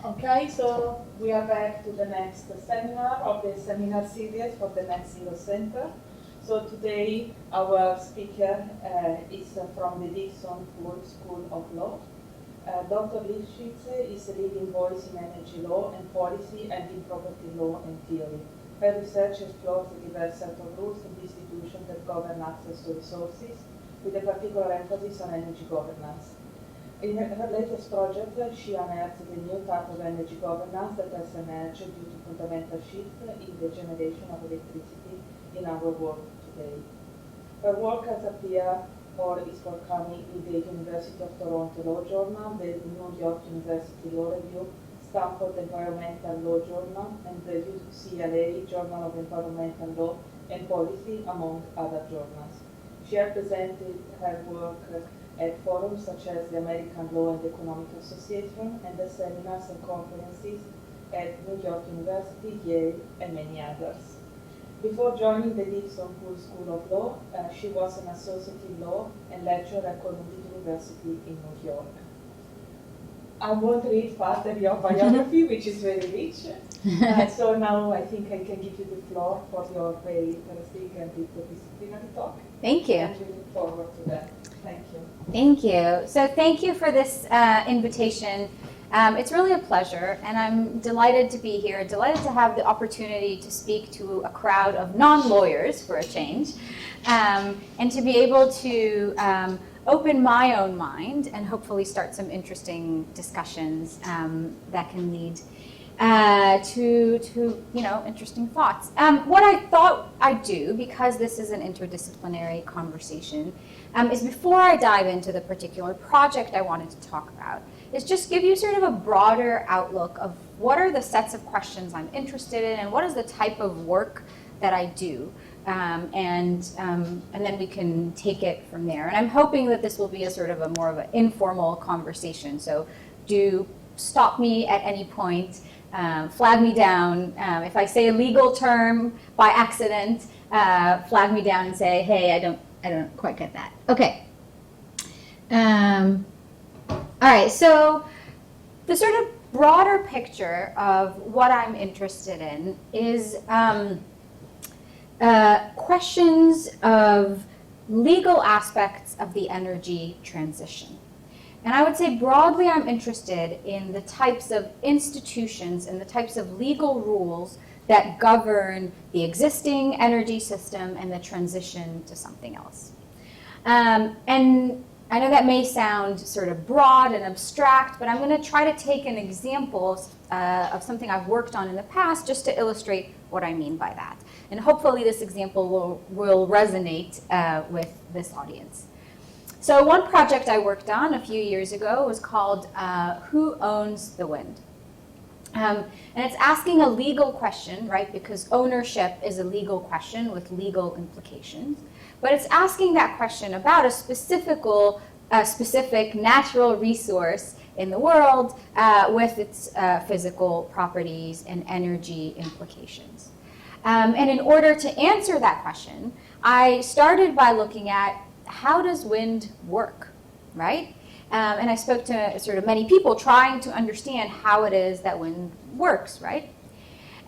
Okay, so we are back to the next seminar of the seminar series for the Net Zero Center. So today our speaker is from the Dixon School of Law. Dr. Lifshitz is a leading voice in energy law and policy and in property law and theory. Her research explores the diverse set of rules and institutions that govern access to resources, with a particular emphasis on energy governance. In her latest project, she unearthed the new type of energy governance that has emerged due to fundamental shift in the generation of electricity in our world today. Her work has appeared or is forthcoming in the University of Toronto Law Journal, the New York University Law Review, Stanford Environmental Law Journal, and the UCLA Journal of Environmental Law and Policy, among other journals. She has presented her work at forums such as the American Law and Economic Association and the seminars and conferences at New York University, Yale, and many others. Before joining the Dixon School of Law, she was an associate in law and lecturer at Columbia University in New York. I won't read further your biography, which is very rich. So now I think I can give you the floor for your very interesting and interdisciplinary talk. Thank you. And we look forward to that. Thank you. Thank you. So thank you for this invitation. It's really a pleasure, and I'm delighted to be here, delighted to have the opportunity to speak to a crowd of non-lawyers for a change, and to be able to open my own mind and hopefully start some interesting discussions that can lead to interesting thoughts. What I thought I'd do, because this is an interdisciplinary conversation, is before I dive into the particular project I wanted to talk about, is just give you sort of a broader outlook of what are the sets of questions I'm interested in and what is the type of work that I do. And then we can take it from there. And I'm hoping that this will be a sort of a more of an informal conversation. So do stop me at any point, flag me down. If I say a legal term by accident, flag me down and say, hey, I don't quite get that. Okay. All right, so the sort of broader picture of what I'm interested in is questions of legal aspects of the energy transition. And I would say broadly I'm interested in the types of institutions and the types of legal rules that govern the existing energy system and the transition to something else. And I know that may sound sort of broad and abstract, but I'm going to try to take an example of something I've worked on in the past just to illustrate what I mean by that. And hopefully this example will resonate with this audience. So one project I worked on a few years ago was called Who Owns the Wind? And it's asking a legal question, right? Because ownership is a legal question with legal implications. But it's asking that question about a specific natural resource in the world with its physical properties and energy implications. And in order to answer that question, I started by looking at how does wind work, right? And I spoke to sort of many people trying to understand how it is that wind works, right?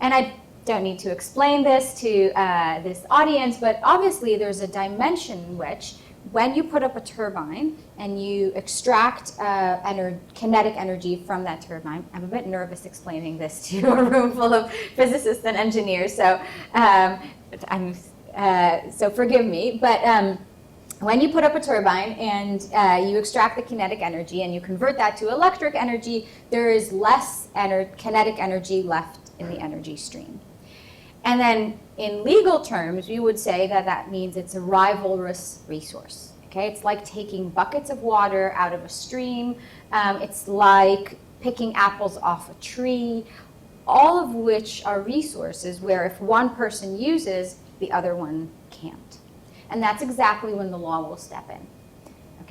And I don't need to explain this to this audience, but obviously there's a dimension in which when you put up a turbine and you extract kinetic energy from that turbine, I'm a bit nervous explaining this to a room full of physicists and engineers, so so forgive me, but when you put up a turbine and you extract the kinetic energy and you convert that to electric energy, there is less kinetic energy left in the energy stream. And then in legal terms, we would say that that means it's a rivalrous resource. Okay? It's like taking buckets of water out of a stream. It's like picking apples off a tree, all of which are resources where if one person uses, the other one can't. And that's exactly when the law will step in.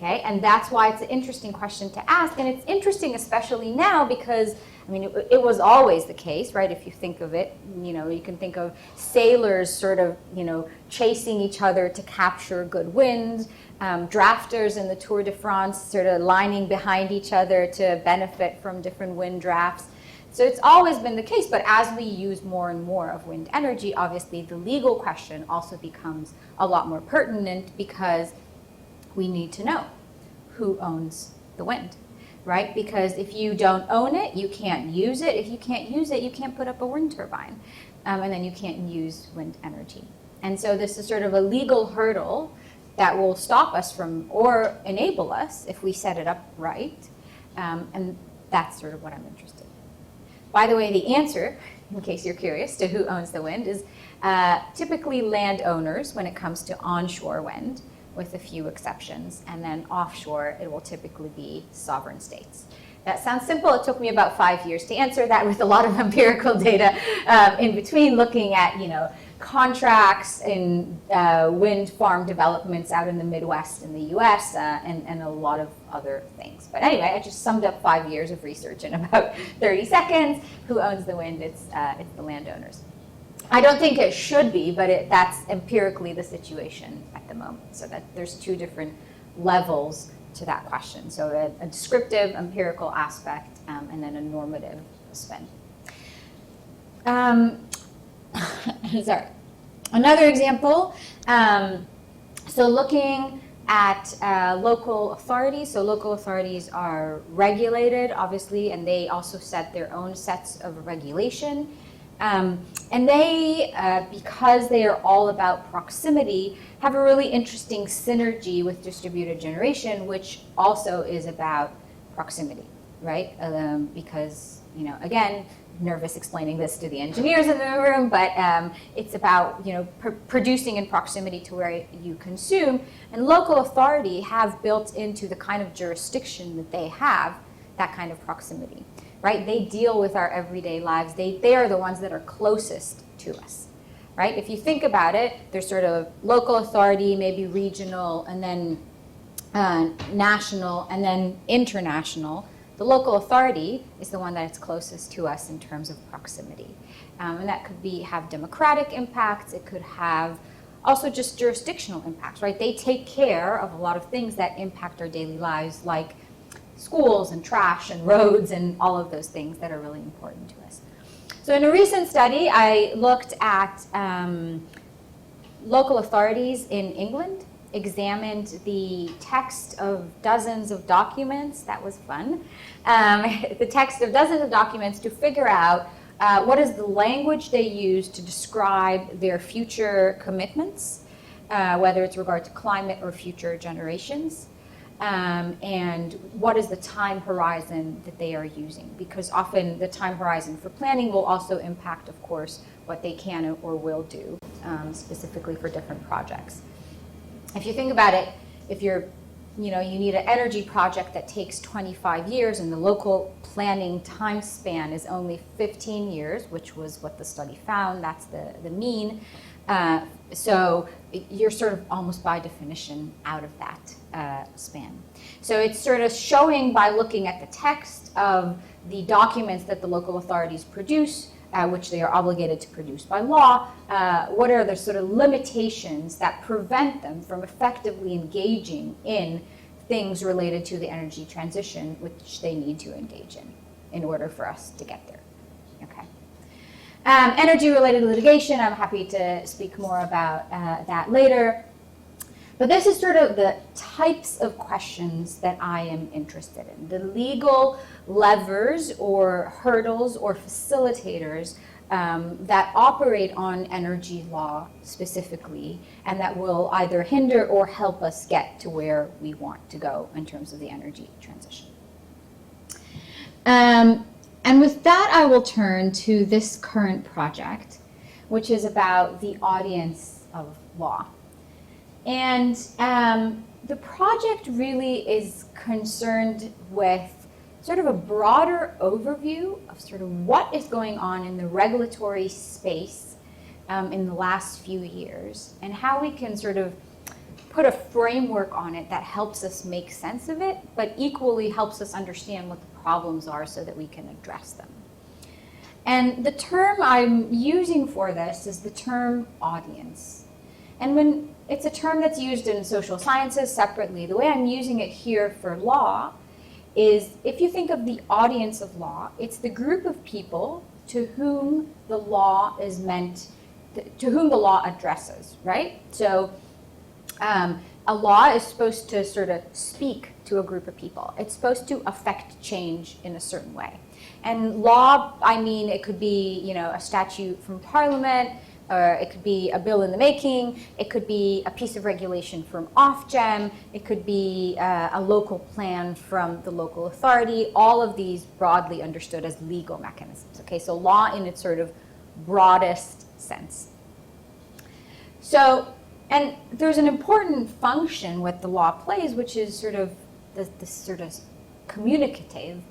Okay, and that's why it's an interesting question to ask, and it's interesting especially now because, I mean, it was always the case, right? If you think of it, you know, you can think of sailors sort of, you know, chasing each other to capture good wind, drafters in the Tour de France sort of lining behind each other to benefit from different wind drafts. So it's always been the case, but as we use more and more of wind energy, obviously the legal question also becomes a lot more pertinent because we need to know who owns the wind, right? Because if you don't own it, you can't use it. If you can't use it, you can't put up a wind turbine, and then you can't use wind energy. And so this is sort of a legal hurdle that will stop us from, or enable us if we set it up right, and that's sort of what I'm interested in. By the way, the answer, in case you're curious, to who owns the wind is typically landowners when it comes to onshore wind, with a few exceptions, and then offshore it will typically be sovereign states. That sounds simple. It took me about 5 years to answer that with a lot of empirical data in between, looking at, you know, contracts in wind farm developments out in the Midwest in the US and a lot of other things. But anyway, I just summed up 5 years of research in about 30 seconds. Who owns the wind? It's the landowners. I don't think it should be, but that's empirically the situation at the moment. So that there's two different levels to that question. So a descriptive, empirical aspect, and then a normative spin. Sorry. Another example, so looking at local authorities. So local authorities are regulated, obviously, and they also set their own sets of regulation. And they, because they are all about proximity, have a really interesting synergy with distributed generation, which also is about proximity, right? Because, you know, again, nervous explaining this to the engineers in the room, but it's about, you know, producing in proximity to where you consume. And local authority have built into the kind of jurisdiction that they have that kind of proximity. Right? They deal with our everyday lives. They are the ones that are closest to us, right? If you think about it, there's sort of local authority, maybe regional, and then national, and then international. The local authority is the one that's closest to us in terms of proximity. And that could have democratic impacts. It could have also just jurisdictional impacts, right? They take care of a lot of things that impact our daily lives, like schools and trash and roads and all of those things that are really important to us. So in a recent study, I looked at local authorities in England, examined the text of dozens of documents. That was fun. The text of dozens of documents to figure out what is the language they use to describe their future commitments, whether it's regard to climate or future generations. And what is the time horizon that they are using? Because often the time horizon for planning will also impact, of course, what they can or will do, specifically for different projects. If you think about it, if you need an energy project that takes 25 years and the local planning time span is only 15 years, which was what the study found, that's the mean. So you're sort of almost by definition out of that span. So it's sort of showing by looking at the text of the documents that the local authorities produce, which they are obligated to produce by law, what are the sort of limitations that prevent them from effectively engaging in things related to the energy transition, which they need to engage in order for us to get there. Okay. Energy-related litigation, I'm happy to speak more about that later. But this is sort of the types of questions that I am interested in. The legal levers or hurdles or facilitators that operate on energy law specifically, and that will either hinder or help us get to where we want to go in terms of the energy transition. And with that, I will turn to this current project, which is about the audience of law. And the project really is concerned with sort of a broader overview of sort of what is going on in the regulatory space in the last few years, and how we can sort of put a framework on it that helps us make sense of it, but equally helps us understand what the problems are so that we can address them. And the term I'm using for this is the term audience. And when it's a term that's used in social sciences separately, the way I'm using it here for law is, if you think of the audience of law, it's the group of people to whom the law is meant, to whom the law addresses, right? So a law is supposed to sort of speak to a group of people. It's supposed to affect change in a certain way. And law, I mean, it could be, you know, a statute from Parliament, or it could be a bill in the making, it could be a piece of regulation from Ofgem, it could be a local plan from the local authority, all of these broadly understood as legal mechanisms. Okay, so law in its sort of broadest sense. So, and there's an important function what the law plays, which is sort of the sort of communicative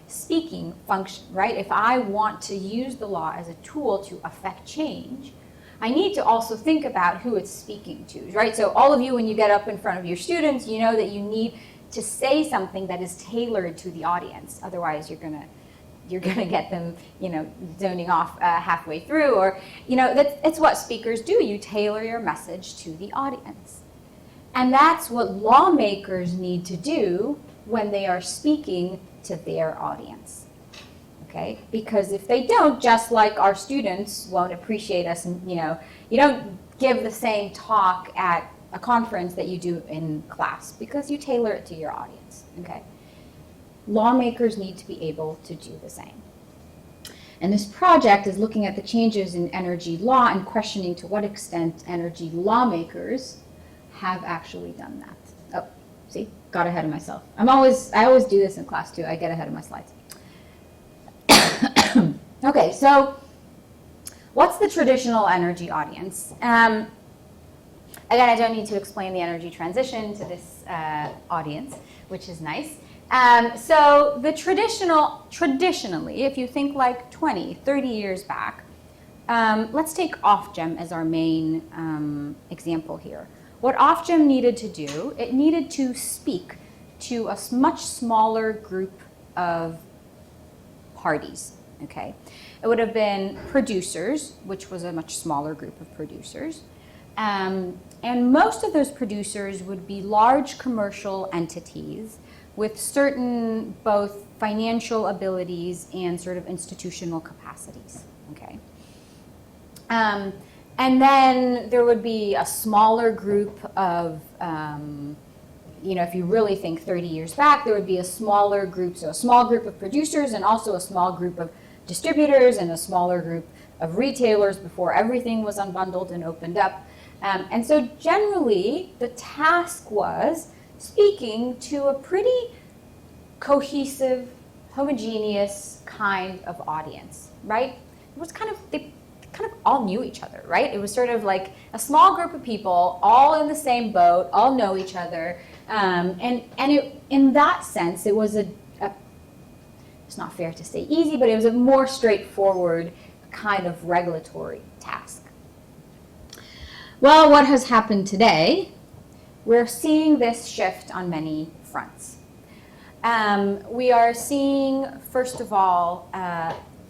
speaking function, right? If I want to use the law as a tool to affect change, I need to also think about who it's speaking to, right? So all of you, when you get up in front of your students, you know that you need to say something that is tailored to the audience. Otherwise, you're gonna get them, you know, zoning off halfway through, or, you know, it's what speakers do. You tailor your message to the audience. And that's what lawmakers need to do when they are speaking to their audience, okay? Because if they don't, just like our students won't appreciate us, and, you know, you don't give the same talk at a conference that you do in class because you tailor it to your audience, okay? Lawmakers need to be able to do the same. And this project is looking at the changes in energy law and questioning to what extent energy lawmakers have actually done that. Oh, see, got ahead of myself. I always do this in class too. I get ahead of my slides. Okay, so what's the traditional energy audience? Again, I don't need to explain the energy transition to this audience, which is nice. So the traditionally, if you think like 20, 30 years back, let's take Ofgem as our main example here. What Ofgem needed to do, it needed to speak to a much smaller group of parties, okay? It would have been producers, which was a much smaller group of producers. And most of those producers would be large commercial entities with certain both financial abilities and sort of institutional capacities, okay? And then there would be a smaller group of, you know, if you really think 30 years back, there would be a smaller group, so a small group of producers and also a small group of distributors and a smaller group of retailers before everything was unbundled and opened up. And so generally, the task was speaking to a pretty cohesive, homogeneous kind of audience, right? It was kind of, they kind of all knew each other, right? It was sort of like a small group of people, all in the same boat, all know each other. And it, in that sense, it was it's not fair to say easy, but it was a more straightforward kind of regulatory task. Well, what has happened today? We're seeing this shift on many fronts. We are seeing, first of all,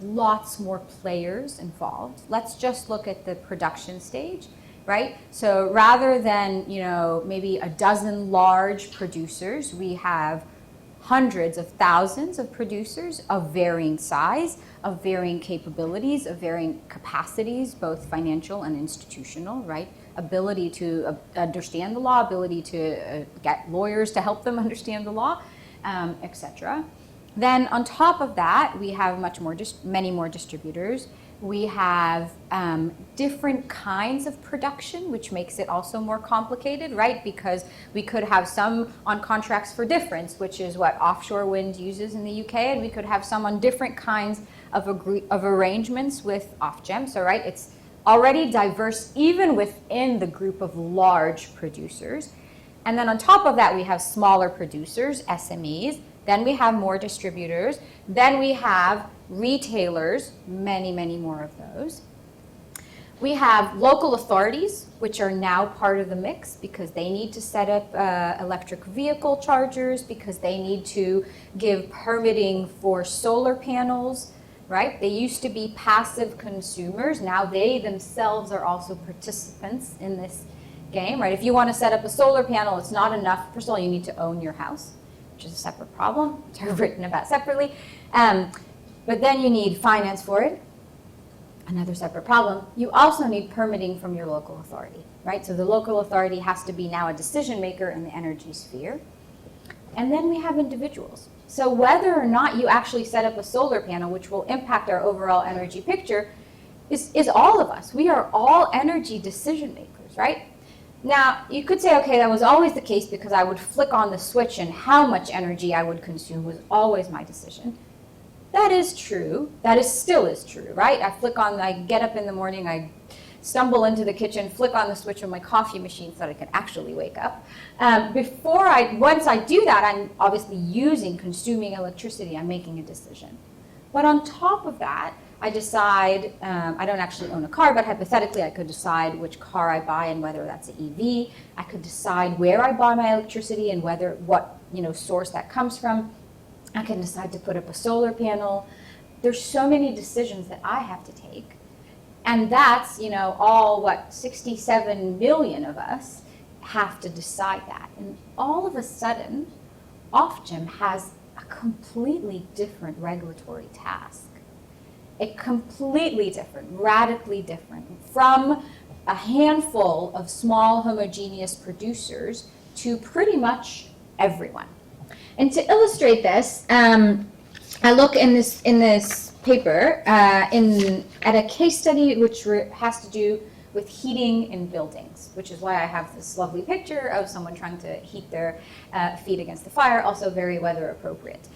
lots more players involved. Let's just look at the production stage, right? So rather than, you know, maybe a dozen large producers, we have hundreds of thousands of producers of varying size, of varying capabilities, of varying capacities, both financial and institutional, right? Ability to understand the law, ability to get lawyers to help them understand the law, etc. Then on top of that, we have many more distributors. We have different kinds of production, which makes it also more complicated, right? Because we could have some on contracts for difference, which is what offshore wind uses in the UK, and we could have some on different kinds of arrangements with Ofgem. So, right, it's already diverse even within the group of large producers. And then on top of that, we have smaller producers, SMEs. Then we have more distributors. Then we have retailers, many, many more of those. We have local authorities, which are now part of the mix because they need to set up electric vehicle chargers, because they need to give permitting for solar panels, right? They used to be passive consumers. Now they themselves are also participants in this game, right? If you want to set up a solar panel, it's not enough. First of all, you need to own your house, which is a separate problem, which I've written about separately. But then you need finance for it. Another separate problem. You also need permitting from your local authority, right? So the local authority has to be now a decision maker in the energy sphere. And then we have individuals. So whether or not you actually set up a solar panel, which will impact our overall energy picture, is all of us. We are all energy decision makers, right? Now, you could say, okay, that was always the case because I would flick on the switch and how much energy I would consume was always my decision. That is true. That still is true, right? I get up in the morning, I stumble into the kitchen, flick on the switch of my coffee machine so that I can actually wake up. Once I do that, I'm obviously consuming electricity, I'm making a decision. But on top of that, I decide, I don't actually own a car, but hypothetically I could decide which car I buy and whether that's an EV. I could decide where I buy my electricity and what source that comes from. I can decide to put up a solar panel. There's so many decisions that I have to take. And that's, 67 million of us have to decide that. And all of a sudden, Ofgem has a completely different regulatory task. A completely different, radically different, from a handful of small homogeneous producers to pretty much everyone. And to illustrate this, I look in this paper at a case study which has to do with heating in buildings, which is why I have this lovely picture of someone trying to heat their feet against the fire, also very weather appropriate.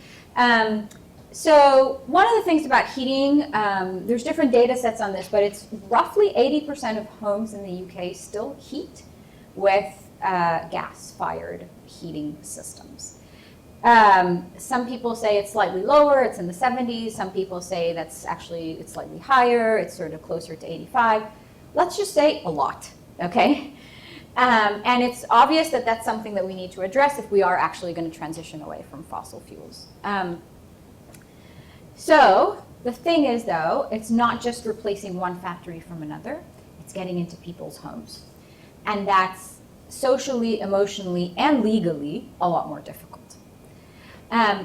So one of the things about heating, there's different data sets on this, but it's roughly 80% of homes in the UK still heat with gas-fired heating systems. Some people say it's slightly lower, it's in the 70s. Some people say it's slightly higher, it's sort of closer to 85. Let's just say a lot, okay? And it's obvious that that's something that we need to address if we are actually going to transition away from fossil fuels. So the thing is, though, it's not just replacing one factory from another, it's getting into people's homes. And that's socially, emotionally, and legally a lot more difficult.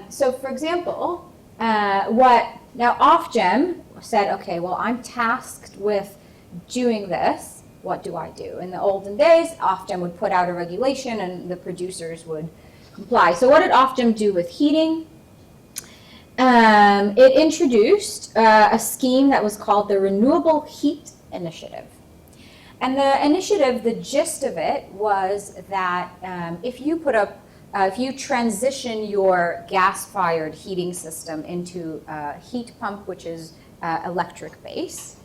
So for example, now Ofgem said, okay, well, I'm tasked with doing this. What do I do? In the olden days, Ofgem would put out a regulation and the producers would comply. So what did Ofgem do with heating? It introduced a scheme that was called the Renewable Heat Initiative. And the initiative, the gist of it was that if you transition your gas-fired heating system into a heat pump, which is electric base,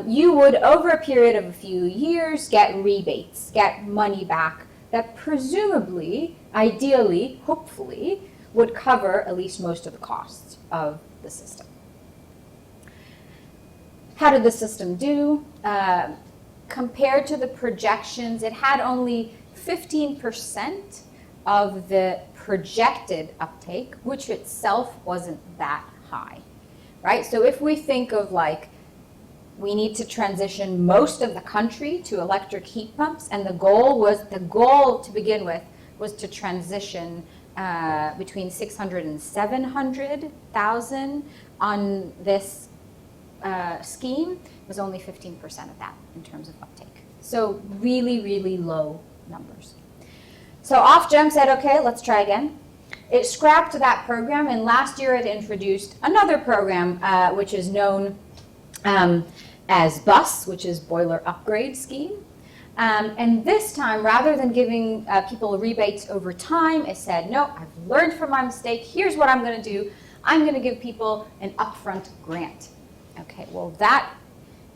you would, over a period of a few years, get rebates, get money back that presumably, ideally, hopefully, would cover at least most of the costs of the system. How did the system do? Compared to the projections, it had only 15% of the projected uptake, which itself wasn't that high, right? So if we think of we need to transition most of the country to electric heat pumps, and the goal to begin with was to transition between 600 and 700,000 on this scheme, was only 15% of that in terms of uptake. So really, really low numbers. So Ofgem said, okay, let's try again. It scrapped that program, and last year it introduced another program, which is known as BUS, which is Boiler Upgrade Scheme. And this time, rather than giving people rebates over time, it said, no, I've learned from my mistake. Here's what I'm going to do. I'm going to give people an upfront grant. Okay, well, that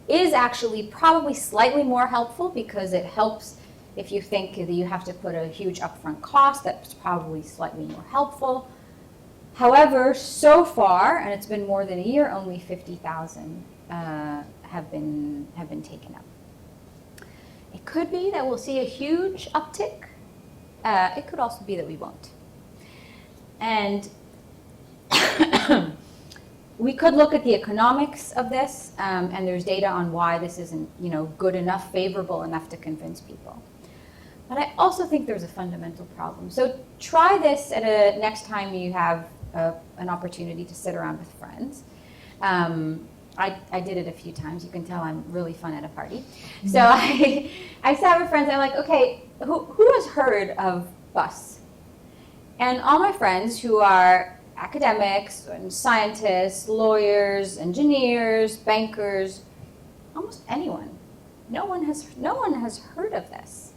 is actually probably slightly more helpful because it helps if you think that you have to put a huge upfront cost. That's probably slightly more helpful. However, so far, and it's been more than a year, only 50,000 have been taken up. It could be that we'll see a huge uptick. It could also be that we won't. And we could look at the economics of this, and there's data on why this isn't, good enough, favorable enough to convince people. But I also think there's a fundamental problem. So try this next time you have an opportunity to sit around with friends. I did it a few times. You can tell I'm really fun at a party. So I sat with friends. I'm like, okay, who has heard of bus? And all my friends who are academics and scientists, lawyers, engineers, bankers, almost anyone. No one has heard of this,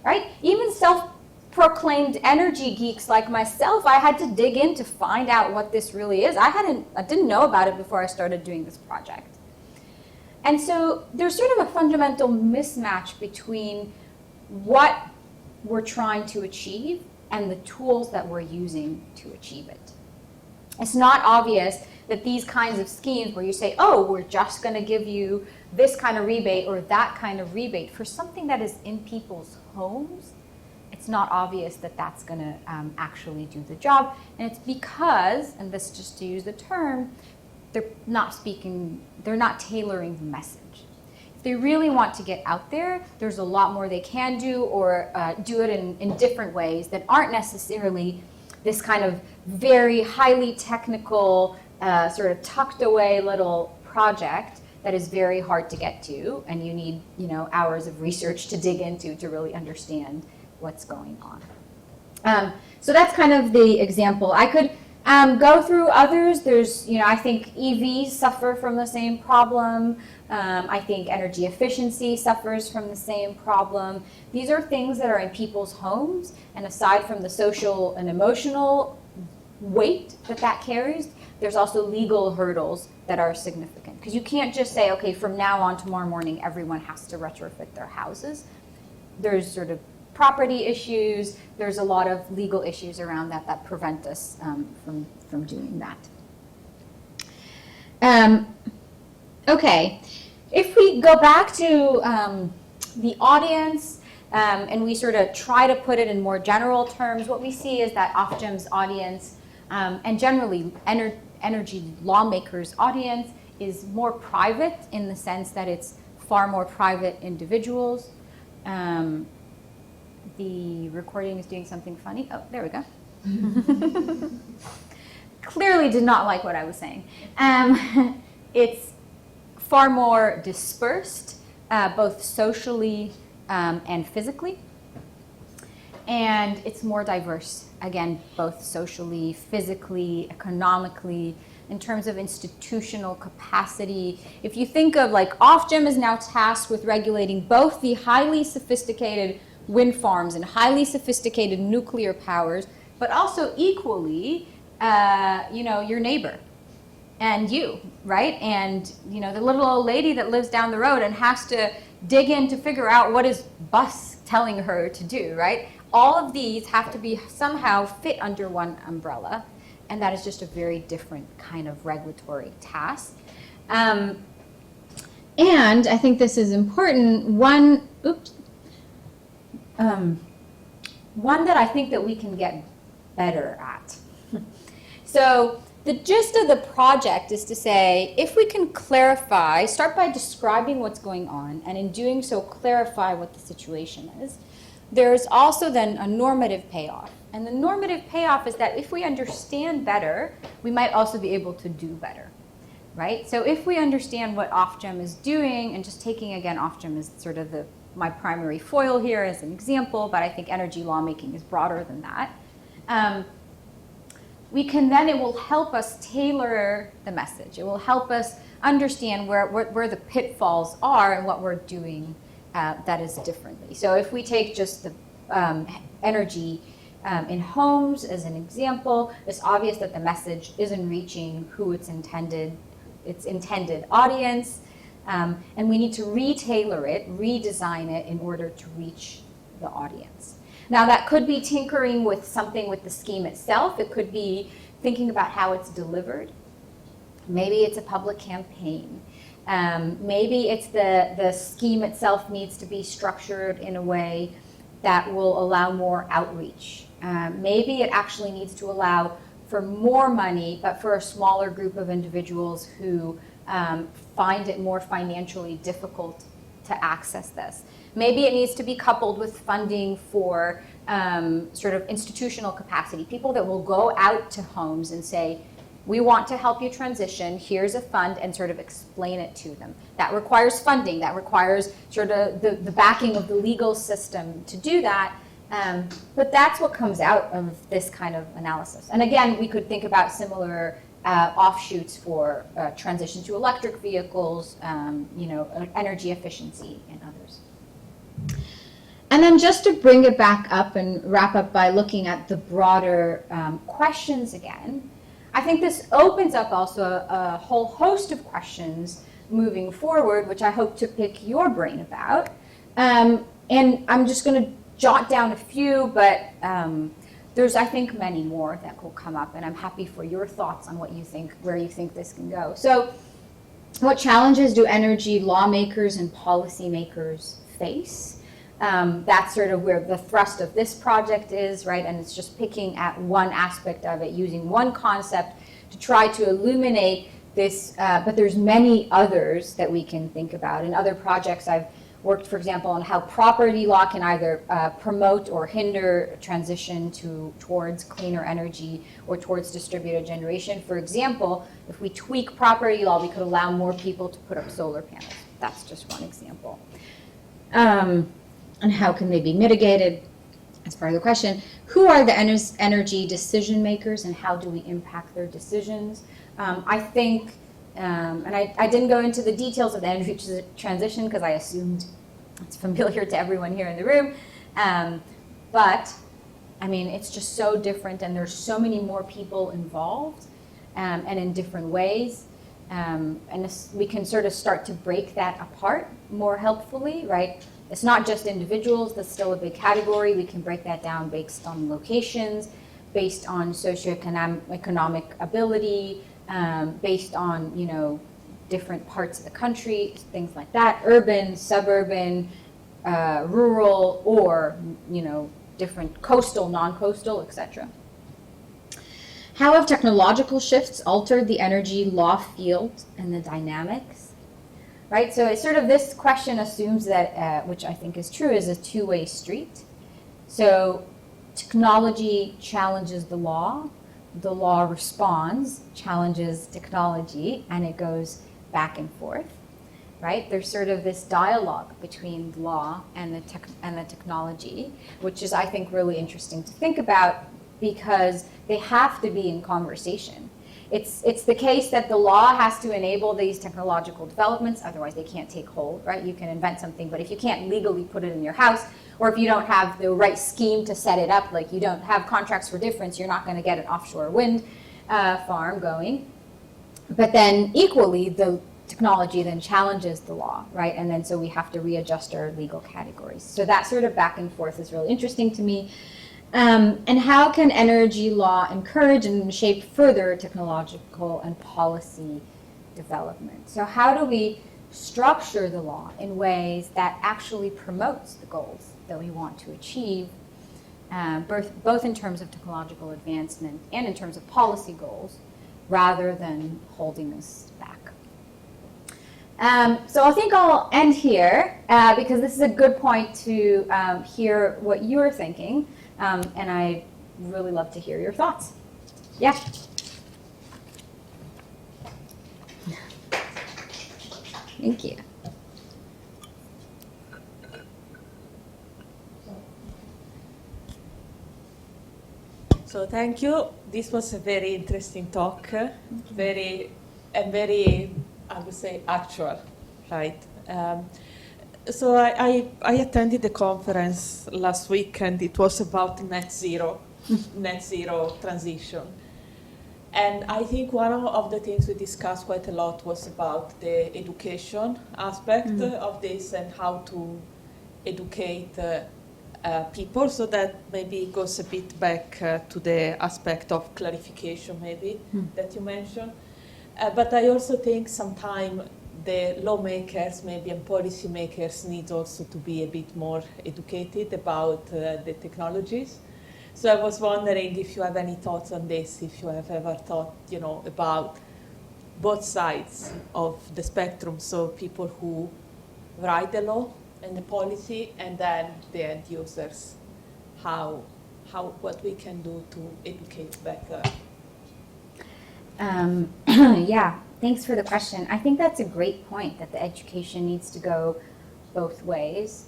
right? Even self-proclaimed energy geeks like myself, I had to dig in to find out what this really is. I didn't know about it before I started doing this project. And so there's sort of a fundamental mismatch between what we're trying to achieve and the tools that we're using to achieve it. It's not obvious that these kinds of schemes where you say, oh, we're just going to give you this kind of rebate or that kind of rebate for something that is in people's homes, it's not obvious that that's going to actually do the job. And it's because, and this just to use the term, they're not tailoring the message. If they really want to get out there, there's a lot more they can do, or do it in different ways that aren't necessarily this kind of very highly technical, sort of tucked away little project that is very hard to get to, and you need, hours of research to dig into to really understand what's going on. So that's kind of the example. I could go through others. There's, I think EVs suffer from the same problem. I think energy efficiency suffers from the same problem. These are things that are in people's homes, and aside from the social and emotional weight that carries, there's also legal hurdles that are significant. Because you can't just say, okay, from now on tomorrow morning, everyone has to retrofit their houses. There's sort of property issues. There's a lot of legal issues around that prevent us from doing that. Okay, if we go back to the audience and we sort of try to put it in more general terms, what we see is that Ofgem's audience and generally energy lawmakers' audience is more private in the sense that it's far more private individuals. The recording is doing something funny. Oh, there we go. Clearly did not like what I was saying. It's far more dispersed, both socially and physically. And it's more diverse, again, both socially, physically, economically, in terms of institutional capacity. If you think of Ofgem is now tasked with regulating both the highly sophisticated wind farms and highly sophisticated nuclear powers, but also equally, your neighbor and you, right? And, the little old lady that lives down the road and has to dig in to figure out what is bus telling her to do, right? All of these have to be somehow fit under one umbrella, and that is just a very different kind of regulatory task. And I think this is important. One that I think that we can get better at. So the gist of the project is to say, if we can clarify, start by describing what's going on, and in doing so, clarify what the situation is. There's also then a normative payoff. And the normative payoff is that if we understand better, we might also be able to do better, right? So if we understand what Ofgem is doing, and just taking, again, Ofgem is sort of my primary foil here as an example, but I think energy lawmaking is broader than that. It will help us tailor the message. It will help us understand where the pitfalls are and what we're doing that is differently. So if we take just the energy in homes as an example, it's obvious that the message isn't reaching who its intended audience, and we need to retailor it, redesign it in order to reach the audience. Now that could be tinkering with something with the scheme itself. It could be thinking about how it's delivered. Maybe it's a public campaign. Maybe it's the scheme itself needs to be structured in a way that will allow more outreach. Maybe it actually needs to allow for more money, but for a smaller group of individuals who find it more financially difficult to access this. Maybe it needs to be coupled with funding for sort of institutional capacity, people that will go out to homes and say, we want to help you transition, here's a fund, and sort of explain it to them. That requires funding, that requires sort of the backing of the legal system to do that. But that's what comes out of this kind of analysis. And again, we could think about similar offshoots for transition to electric vehicles, energy efficiency, and others. And then just to bring it back up and wrap up by looking at the broader questions again, I think this opens up also a whole host of questions moving forward, which I hope to pick your brain about. And I'm just going to jot down a few, but there's, I think, many more that will come up, and I'm happy for your thoughts on what you think, where you think this can go. So, what challenges do energy lawmakers and policymakers face? That's sort of where the thrust of this project is, right? And it's just picking at one aspect of it, using one concept to try to illuminate this, but there's many others that we can think about. In other projects, I've worked, for example, on how property law can either promote or hinder transition towards cleaner energy or towards distributed generation. For example, if we tweak property law, we could allow more people to put up solar panels. That's just one example. And how can they be mitigated? That's part of the question. Who are the energy decision makers and how do we impact their decisions? I think, and I didn't go into the details of the energy transition because I assumed it's familiar to everyone here in the room. But, I mean, it's just so different and there's so many more people involved and in different ways. And we can sort of start to break that apart more helpfully, right? It's not just individuals, that's still a big category. We can break that down based on locations, based on socioeconomic ability, based on, different parts of the country, things like that, urban, suburban, rural, or, different coastal, non-coastal, etc. How have technological shifts altered the energy law field and the dynamics? Right, so it's sort of this question assumes that, which I think is true, is a two-way street. So technology challenges the law responds, challenges technology, and it goes back and forth, right? There's sort of this dialogue between the law and the technology, which is, I think, really interesting to think about because they have to be in conversation. It's the case that the law has to enable these technological developments, otherwise they can't take hold, right? You can invent something, but if you can't legally put it in your house, or if you don't have the right scheme to set it up, like you don't have contracts for difference, you're not going to get an offshore wind farm going. But then equally, the technology then challenges the law, right? And then so we have to readjust our legal categories. So that sort of back and forth is really interesting to me. And how can energy law encourage and shape further technological and policy development? So how do we structure the law in ways that actually promotes the goals that we want to achieve, both in terms of technological advancement and in terms of policy goals, rather than holding us back? So I think I'll end here because this is a good point to hear what you're thinking. And I really love to hear your thoughts. Yeah. Thank you. So thank you. This was a very interesting talk, very, I would say, actual, right? So I attended the conference last week, and it was about net zero transition. And I think one of the things we discussed quite a lot was about the education aspect of this and how to educate people. So that maybe goes a bit back to the aspect of clarification, maybe, that you mentioned. But I also think sometimes the lawmakers, maybe, and policymakers need also to be a bit more educated about the technologies. So I was wondering if you have any thoughts on this, if you have ever thought, about both sides of the spectrum, so people who write the law and the policy, and then the end users, what we can do to educate better. Yeah, thanks for the question. I think that's a great point, that the education needs to go both ways.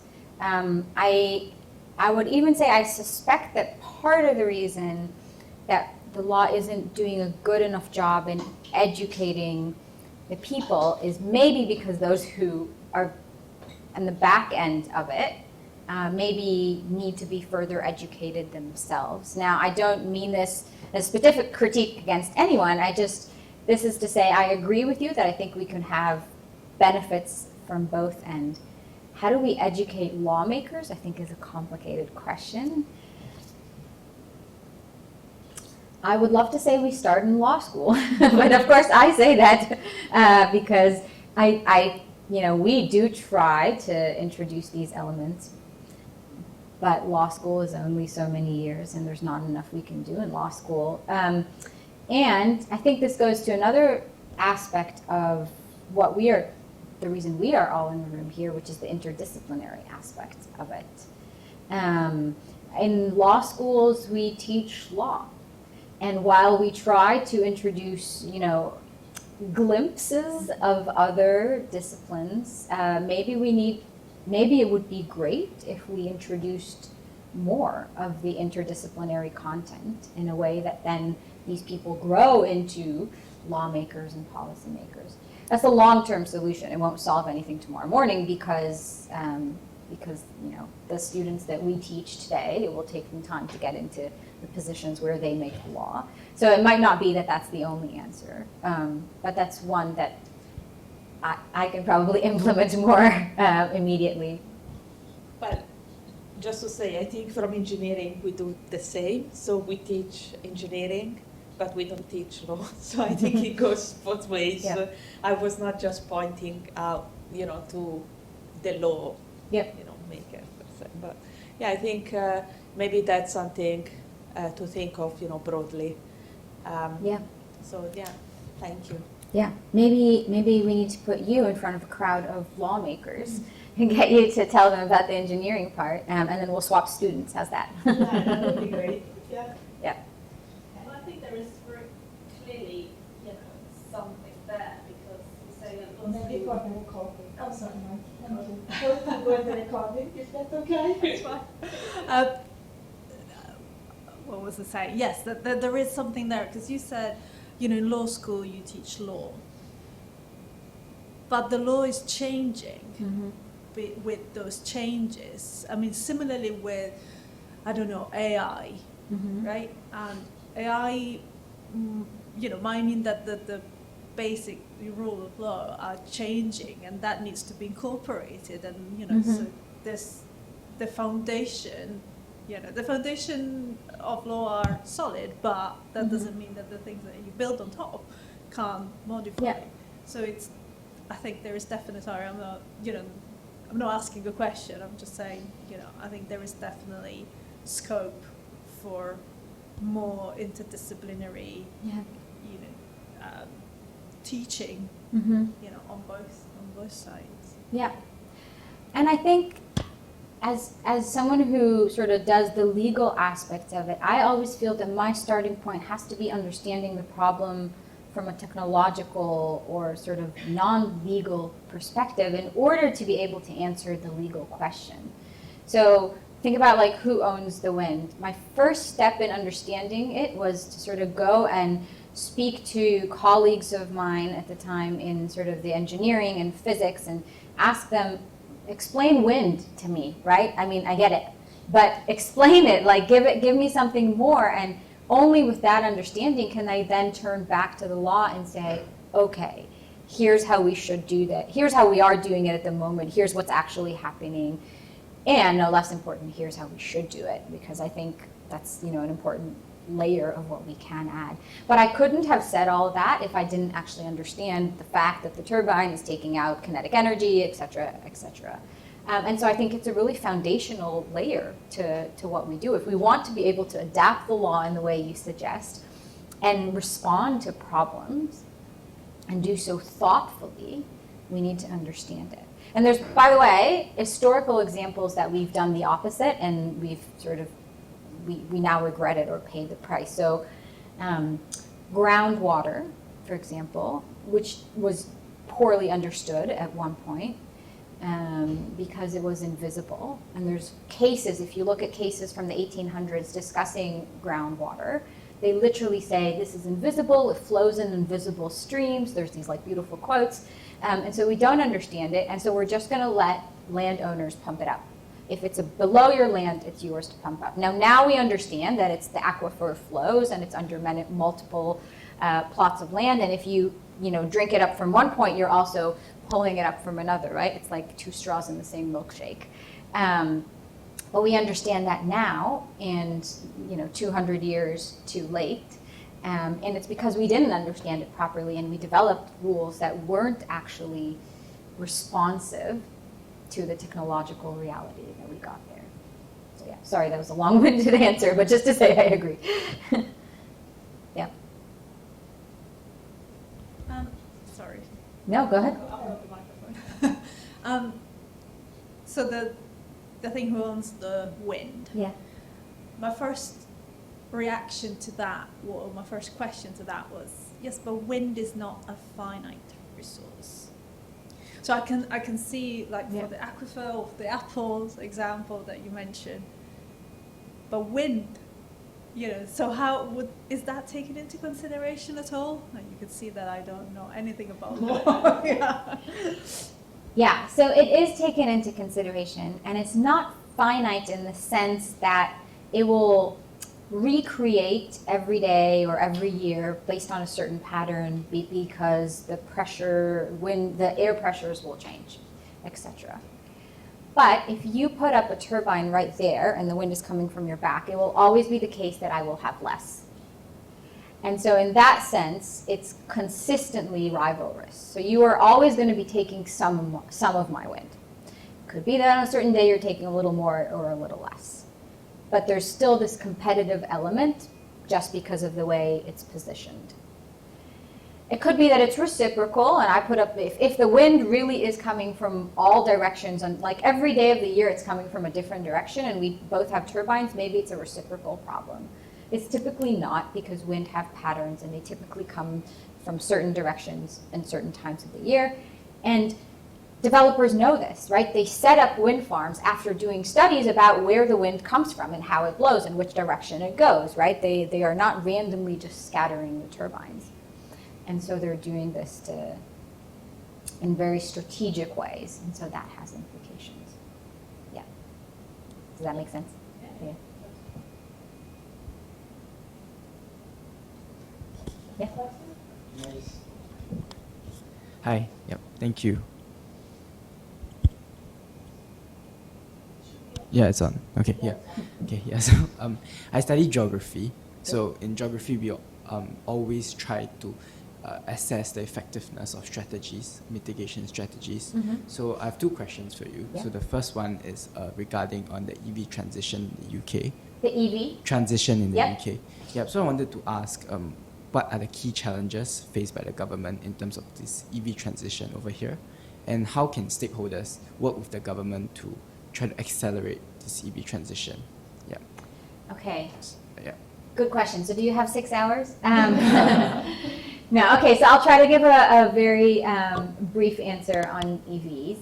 I would even say I suspect that part of the reason that the law isn't doing a good enough job in educating the people is maybe because those who are on the back end of it maybe need to be further educated themselves. Now, I don't mean this as specific critique against anyone. This is to say I agree with you that I think we can have benefits from both ends. How do we educate lawmakers, I think, is a complicated question. I would love to say we start in law school, but of course I say that because we do try to introduce these elements, but law school is only so many years, and there's not enough we can do in law school. And I think this goes to another aspect of the reason we are all in the room here, which is the interdisciplinary aspect of it. In law schools, we teach law. And while we try to introduce, glimpses of other disciplines, maybe it would be great if we introduced more of the interdisciplinary content in a way that then these people grow into lawmakers and policymakers. That's a long-term solution. It won't solve anything tomorrow morning because the students that we teach today, it will take them time to get into the positions where they make the law. So it might not be that that's the only answer, but that's one that I can probably implement more immediately. But just to say, I think from engineering we do the same. So we teach engineering, but we don't teach law. So I think it goes both ways. Yeah. I was not just pointing out, to the law, maker per se. But yeah, I think maybe that's something to think of, broadly. So yeah, thank you. Yeah, maybe we need to put you in front of a crowd of lawmakers and get you to tell them about the engineering part, and then we'll swap students. How's that? Yeah, that would be great. Yeah. Yeah. Well, I think there is clearly, something there, because you say that Maybe for the recording. Oh, sorry. Thank you. For the recording, is that okay? It's fine. What was I saying? Yes, that there is something there, because you said, in law school you teach law, but the law is changing with those changes. I mean, similarly with, AI, right? And AI, might mean that the basic rule of law are changing, and that needs to be incorporated. And so there's the foundation. The foundation of law are solid, but that doesn't mean that the things that you build on top can't modify. Yeah. So I think there is definitely. I'm not asking a question. I'm just saying, I think there is definitely scope for more interdisciplinary, teaching, on both sides. Yeah, and I think as someone who sort of does the legal aspects of it, I always feel that my starting point has to be understanding the problem from a technological or sort of non-legal perspective in order to be able to answer the legal question. So think about who owns the wind. My first step in understanding it was to sort of go and speak to colleagues of mine at the time in sort of the engineering and physics and ask them, explain wind to me, right? I mean, I get it, but explain it, give me something more, and only with that understanding can I then turn back to the law and say, okay, here's how we should do that. Here's how we are doing it at the moment. Here's what's actually happening. And no less important, here's how we should do it, because I think that's, an important layer of what we can add. But I couldn't have said all of that if I didn't actually understand the fact that the turbine is taking out kinetic energy, et cetera, et cetera. And so I think it's a really foundational layer to what we do. If we want to be able to adapt the law in the way you suggest and respond to problems and do so thoughtfully, we need to understand it. And there's, by the way, historical examples that we've done the opposite, and we've sort of, we now regret it or pay the price. So groundwater, for example, which was poorly understood at one point, because it was invisible. And there's cases, if you look at cases from the 1800s discussing groundwater, they literally say this is invisible, it flows in invisible streams. There's these like beautiful quotes. And so we don't understand it, and so we're just going to let landowners pump it up. If it's below your land, it's yours to pump up. Now we understand that it's the aquifer flows and it's under multiple plots of land, and if you drink it up from one point, you're also pulling it up from another, right? It's like two straws in the same milkshake. But we understand that now, and 200 years too late. And it's because we didn't understand it properly, and we developed rules that weren't actually responsive to the technological reality that we got there. So yeah, sorry, that was a long-winded answer, but just to say I agree. Yeah. Sorry. No, go ahead. I'll the microphone. So the thing who owns the wind. Yeah. My first reaction to that, or my first question to that was, yes, but wind is not a finite resource. So I can see, like, for the aquifer or the apples example that you mentioned, but wind, so is that taken into consideration at all? And you can see that I don't know anything about law. Yeah, so it is taken into consideration, and it's not finite in the sense that it will recreate every day or every year based on a certain pattern because the air pressures will change, etc. But if you put up a turbine right there and the wind is coming from your back, it will always be the case that I will have less. And so in that sense, it's consistently rivalrous. So you are always going to be taking some of my wind. Could be that on a certain day you're taking a little more or a little less. But there's still this competitive element just because of the way it's positioned. It could be that it's reciprocal, and I put up, if the wind really is coming from all directions, and like every day of the year it's coming from a different direction, and we both have turbines, maybe it's a reciprocal problem. It's typically not, because wind have patterns, and they typically come from certain directions and certain times of the year. And developers know this, right? They set up wind farms after doing studies about where the wind comes from and how it blows and which direction it goes, right? They are not randomly just scattering the turbines. And so they're doing this in very strategic ways, and so that has implications. Yeah. Does that make sense? Yeah. Yeah. Nice. Hi. Yep. Thank you. Yeah, it's on. Okay. Yeah. Okay. Yeah. So I study geography. So in geography, we always try to assess the effectiveness of strategies, mitigation strategies. Mm-hmm. So I have two questions for you. Yeah. So the first one is regarding on the EV transition in the UK. The EV? Transition in the UK. Yeah. So I wanted to ask, what are the key challenges faced by the government in terms of this EV transition over here? And how can stakeholders work with the government to try to accelerate this EV transition? Yeah. Okay. Yeah. Good question. So do you have 6 hours? No, okay, so I'll try to give a very brief answer on EVs.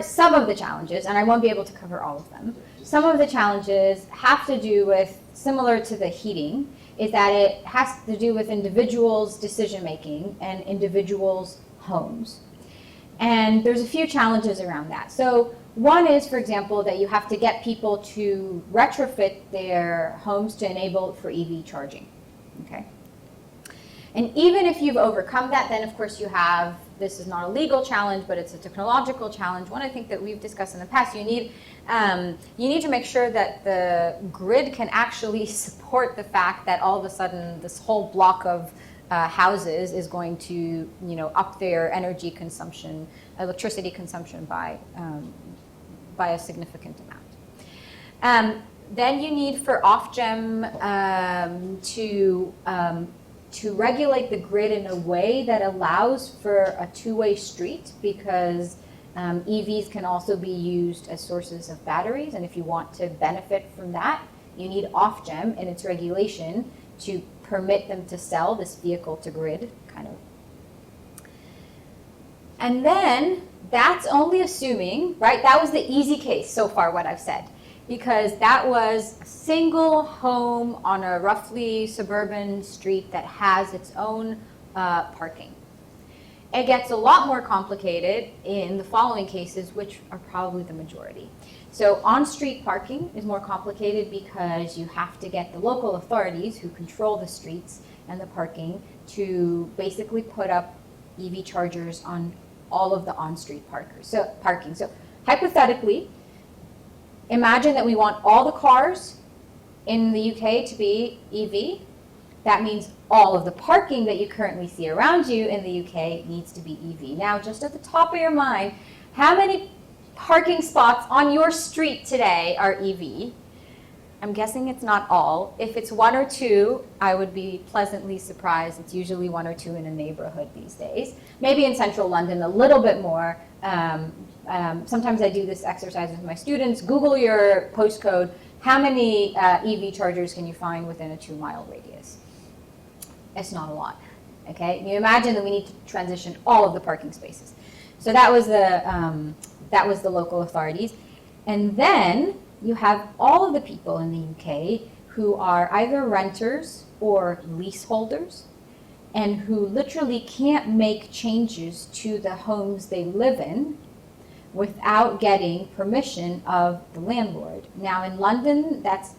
Some of the challenges, and I won't be able to cover all of them, some of the challenges have to do with, similar to the heating, is that it has to do with individuals' decision-making and individuals' homes. And there's a few challenges around that. So one is, for example, that you have to get people to retrofit their homes to enable for EV charging, okay? And even if you've overcome that, then of course you have, this is not a legal challenge, but it's a technological challenge. One I think that we've discussed in the past, you need to make sure that the grid can actually support the fact that all of a sudden this whole block of houses is going to, up their energy consumption, electricity consumption by a significant amount. Then you need for Ofgem to regulate the grid in a way that allows for a two-way street, because EVs can also be used as sources of batteries, and if you want to benefit from that, you need Ofgem in its regulation to permit them to sell this vehicle to grid kind of. And then that's only assuming, right, that was the easy case so far, what I've said, because that was a single home on a roughly suburban street that has its own parking. It gets a lot more complicated in the following cases, which are probably the majority. So on-street parking is more complicated because you have to get the local authorities who control the streets and the parking to basically put up EV chargers on all of the on-street parking. So hypothetically, imagine that we want all the cars in the UK to be EV. That means all of the parking that you currently see around you in the UK needs to be EV. Now, just at the top of your mind, how many parking spots on your street today are EV? I'm guessing it's not all. If it's one or two, I would be pleasantly surprised. It's usually one or two in a neighborhood these days. Maybe in central London a little bit more. Sometimes I do this exercise with my students. Google your postcode. How many EV chargers can you find within a 2-mile radius? It's not a lot. Okay, you imagine that we need to transition all of the parking spaces. So that was the local authorities, and then you have all of the people in the UK who are either renters or leaseholders, and who literally can't make changes to the homes they live in without getting permission of the landlord. Now in London, that's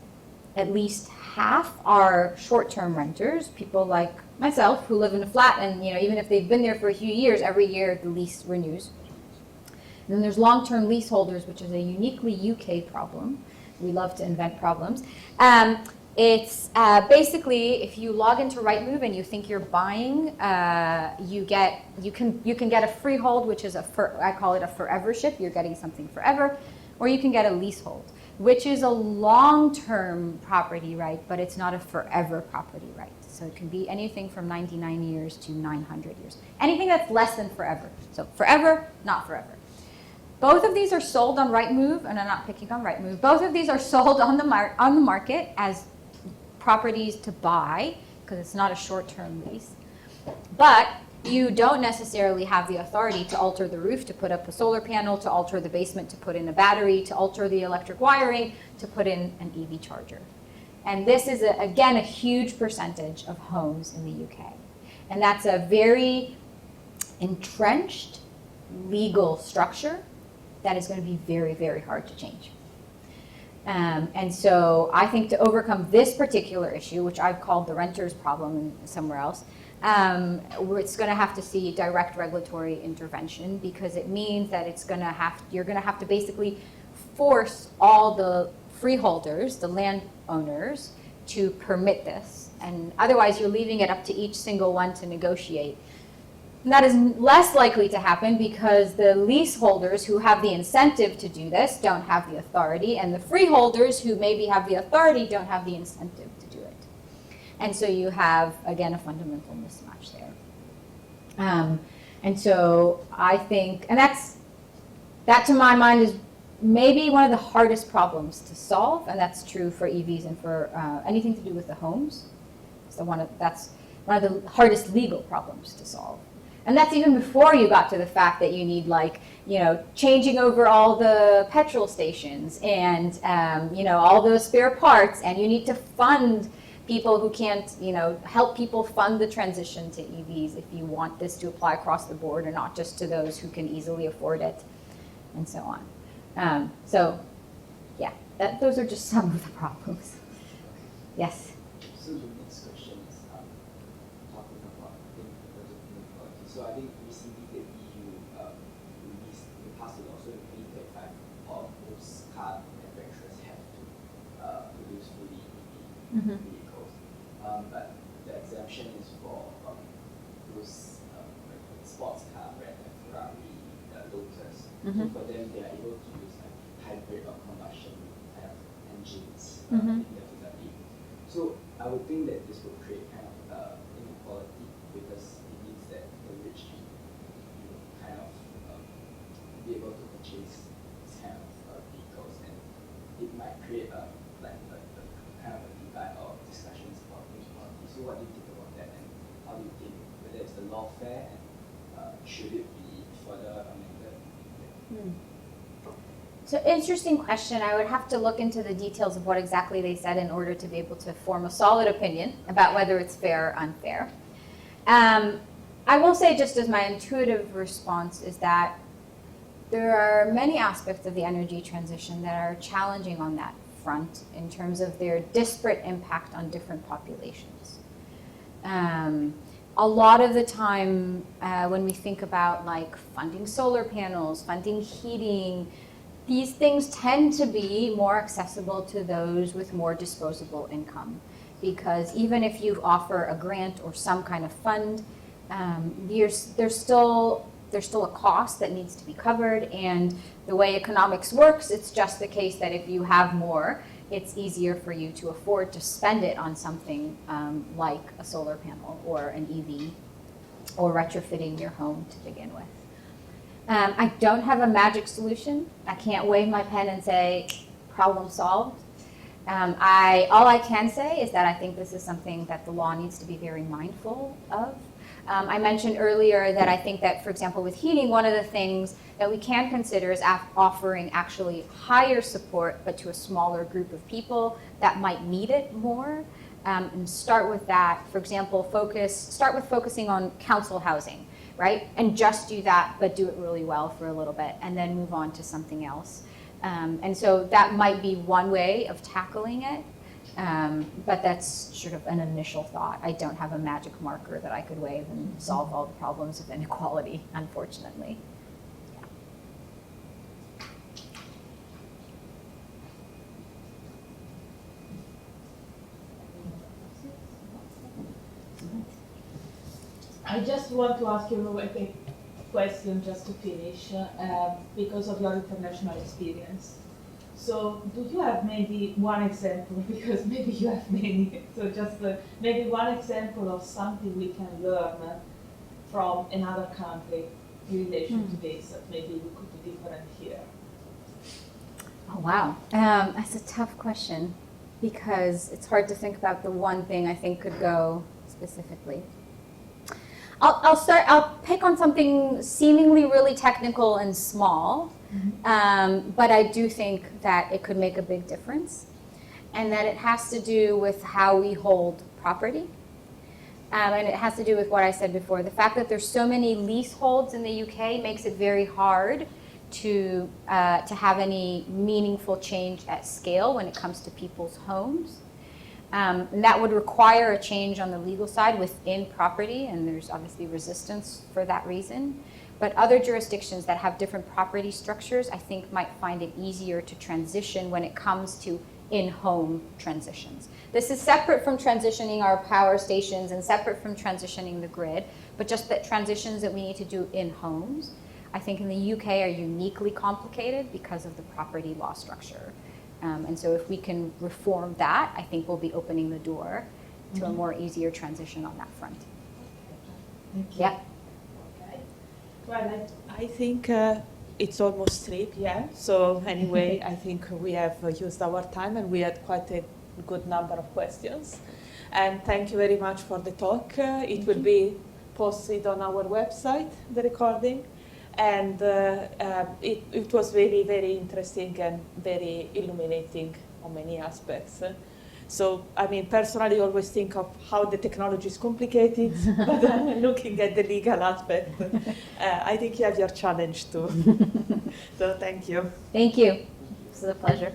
at least half are short-term renters, people like myself who live in a flat, and even if they've been there for a few years, every year the lease renews. And then there's long-term leaseholders, which is a uniquely UK problem. We love to invent problems. It's basically, if you log into Rightmove and you think you're buying, you can get a freehold, which is I call it a forevership. You're getting something forever, or you can get a leasehold, which is a long-term property right, but it's not a forever property right. So it can be anything from 99 years to 900 years. Anything that's less than forever. So forever, not forever. Both of these are sold on Rightmove, and I'm not picking on Rightmove. Both of these are sold on the market as properties to buy, because it's not a short-term lease. But you don't necessarily have the authority to alter the roof, to put up a solar panel, to alter the basement, to put in a battery, to alter the electric wiring, to put in an EV charger. And this is, again, a huge percentage of homes in the UK. And that's a very entrenched legal structure that is going to be very, very hard to change. And so I think to overcome this particular issue, which I've called the renter's problem somewhere else, it's going to have to see direct regulatory intervention, because it means that you're going to have to basically force all the freeholders, the landowners, to permit this. And otherwise you're leaving it up to each single one to negotiate. And that is less likely to happen because the leaseholders who have the incentive to do this don't have the authority, and the freeholders who maybe have the authority don't have the incentive to do it. And so you have, again, a fundamental mismatch there. And so I think, and that to my mind is maybe one of the hardest problems to solve, and that's true for EVs and for anything to do with the homes. So that's one of the hardest legal problems to solve. And that's even before you got to the fact that you need, changing over all the petrol stations and, all those spare parts, and you need to fund people who can't, help people fund the transition to EVs if you want this to apply across the board and not just to those who can easily afford it, and so on. Those are just some of the problems. Yes? So the next question is talking about So I think recently the EU released the passed a law, so in 2035, most car manufacturers have to produce fully EV vehicles. But the exemption is for those like sports car brands like Ferrari, Lotus. So for them, they are able to use like hybrid or combustion kind of engines indefinitely. So I would think that this would create kind of inequality because it means that the rich can kind of be able to purchase this kind of vehicles, and it might create like a kind of a divide or discussions about inequality. So what do you think about that, and how do you think whether it's the law fair, and should it be further amended? So interesting question. I would have to look into the details of what exactly they said in order to be able to form a solid opinion about whether it's fair or unfair. I will say, just as my intuitive response, is that there are many aspects of the energy transition that are challenging on that front in terms of their disparate impact on different populations. A lot of the time when we think about like funding solar panels, funding heating, these things tend to be more accessible to those with more disposable income, because even if you offer a grant or some kind of fund, there's still a cost that needs to be covered, and the way economics works, it's just the case that if you have more, it's easier for you to afford to spend it on something like a solar panel or an EV or retrofitting your home to begin with. I don't have a magic solution. I can't wave my pen and say, problem solved. All I can say is that I think this is something that the law needs to be very mindful of. I mentioned earlier that I think that, for example, with heating, one of the things that we can consider is offering actually higher support, but to a smaller group of people that might need it more. And start with that. For example, start with focusing on council housing, right? And just do that, but do it really well for a little bit, and then move on to something else. And so that might be one way of tackling it, but that's sort of an initial thought. I don't have a magic marker that I could wave and solve all the problems of inequality, unfortunately. I just want to ask you a question just to finish, because of your international experience. So do you have maybe one example, because maybe you have many, so just maybe one example of something we can learn from another country in relation to this, that maybe we could do different here? Oh, wow. That's a tough question, because it's hard to think about the one thing I think could go specifically. I'll pick on something seemingly really technical and small, but I do think that it could make a big difference, and that it has to do with how we hold property. And it has to do with what I said before. The fact that there's so many leaseholds in the UK makes it very hard to have any meaningful change at scale when it comes to people's homes. And that would require a change on the legal side within property, and there's obviously resistance for that reason. But other jurisdictions that have different property structures, I think, might find it easier to transition when it comes to in-home transitions. This is separate from transitioning our power stations and separate from transitioning the grid, but just that transitions that we need to do in homes, I think in the UK are uniquely complicated because of the property law structure. And so if we can reform that, I think we'll be opening the door to a more easier transition on that front. Thank you. Yeah. Okay. Well, I think it's almost 3 p.m. So anyway, I think we have used our time, and we had quite a good number of questions. And thank you very much for the talk. It will be posted on our website, the recording. And it was very, very interesting and very illuminating on many aspects. So, I mean, personally, I always think of how the technology is complicated, but looking at the legal aspect, I think you have your challenge too. So, thank you. Thank you. This is a pleasure.